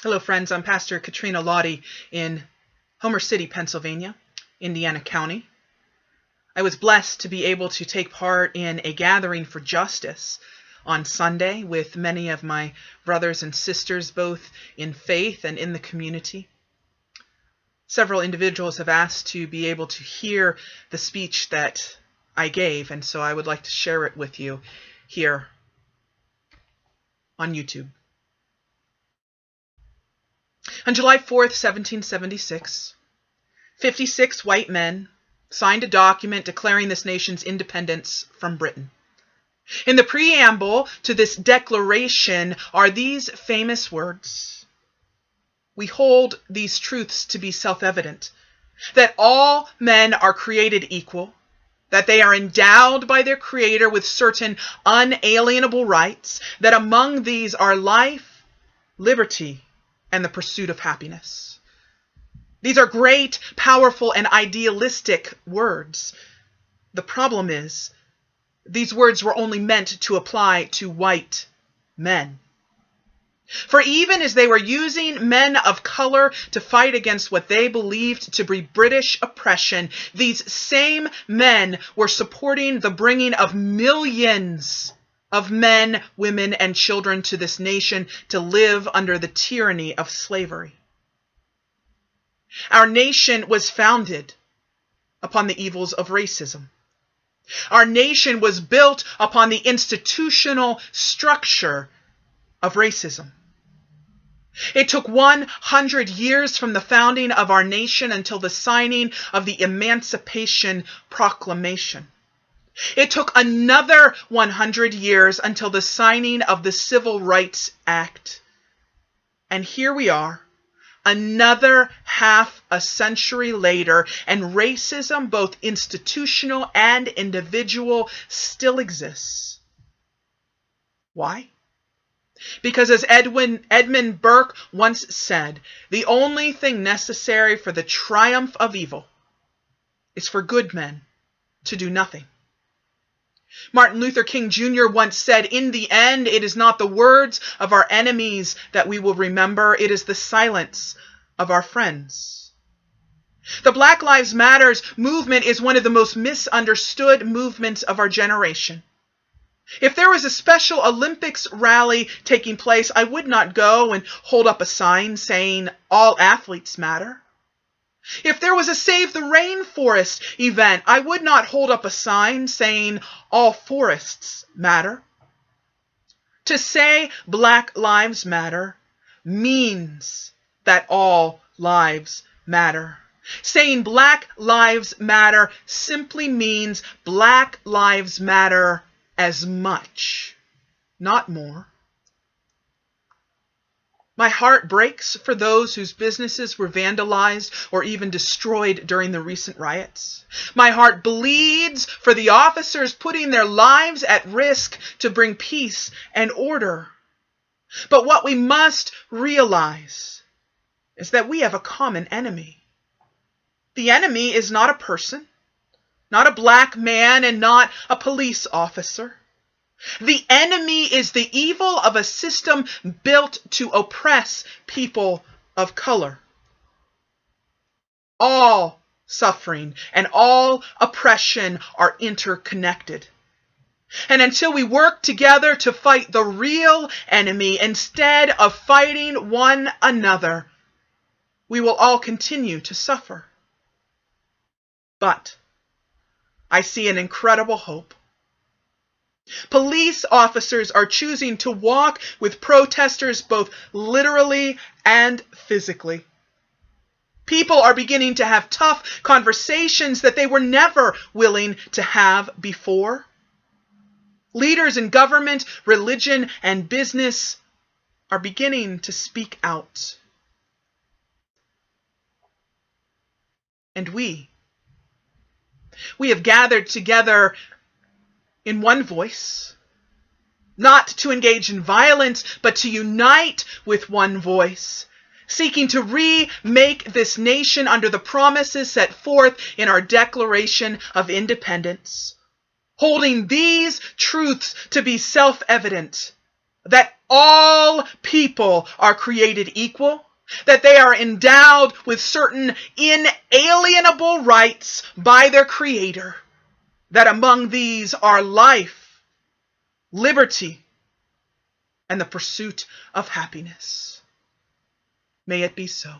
Hello, friends. I'm Pastor Katrina Lottie in Homer City, Pennsylvania, Indiana County. I was blessed to be able to take part in a gathering for justice on Sunday with many of my brothers and sisters, both in faith and in the community. Several individuals have asked to be able to hear the speech that I gave, and so I would like to share it with you here on YouTube. On July 4th, 1776, 56 white men signed a document declaring this nation's independence from Britain. In the preamble to this declaration are these famous words: "We hold these truths to be self-evident, that all men are created equal, that they are endowed by their Creator with certain unalienable rights, that among these are life, liberty, and the pursuit of happiness." These are great, powerful, and idealistic words. The problem is, these words were only meant to apply to white men. For even as they were using men of color to fight against what they believed to be British oppression, these same men were supporting the bringing of millions of men, women, and children to this nation to live under the tyranny of slavery. Our nation was founded upon the evils of racism. Our nation was built upon the institutional structure of racism. It took 100 years from the founding of our nation until the signing of the Emancipation Proclamation. It took another 100 years until the signing of the Civil Rights Act. And here we are, another half a century later, and racism, both institutional and individual, still exists. Why? Because as Edmund Burke once said, the only thing necessary for the triumph of evil is for good men to do nothing. Martin Luther King Jr. once said, "In the end, it is not the words of our enemies that we will remember, it is the silence of our friends." The Black Lives Matter movement is one of the most misunderstood movements of our generation. If there was a Special Olympics rally taking place, I would not go and hold up a sign saying, "All athletes matter." If there was a Save the Rainforest event, I would not hold up a sign saying, "All forests matter." To say Black Lives Matter means that all lives matter. Saying Black Lives Matter simply means Black Lives Matter as much, not more. My heart breaks for those whose businesses were vandalized or even destroyed during the recent riots. My heart bleeds for the officers putting their lives at risk to bring peace and order. But what we must realize is that we have a common enemy. The enemy is not a person, not a black man, and not a police officer. The enemy is the evil of a system built to oppress people of color. All suffering and all oppression are interconnected. And until we work together to fight the real enemy instead of fighting one another, we will all continue to suffer. But I see an incredible hope. Police officers are choosing to walk with protesters both literally and physically. People are beginning to have tough conversations that they were never willing to have before. Leaders in government, religion, and business are beginning to speak out. And we have gathered together in one voice, not to engage in violence, but to unite with one voice, seeking to remake this nation under the promises set forth in our Declaration of Independence, holding these truths to be self-evident, that all people are created equal, that they are endowed with certain inalienable rights by their Creator, that among these are life, liberty, and the pursuit of happiness. May it be so.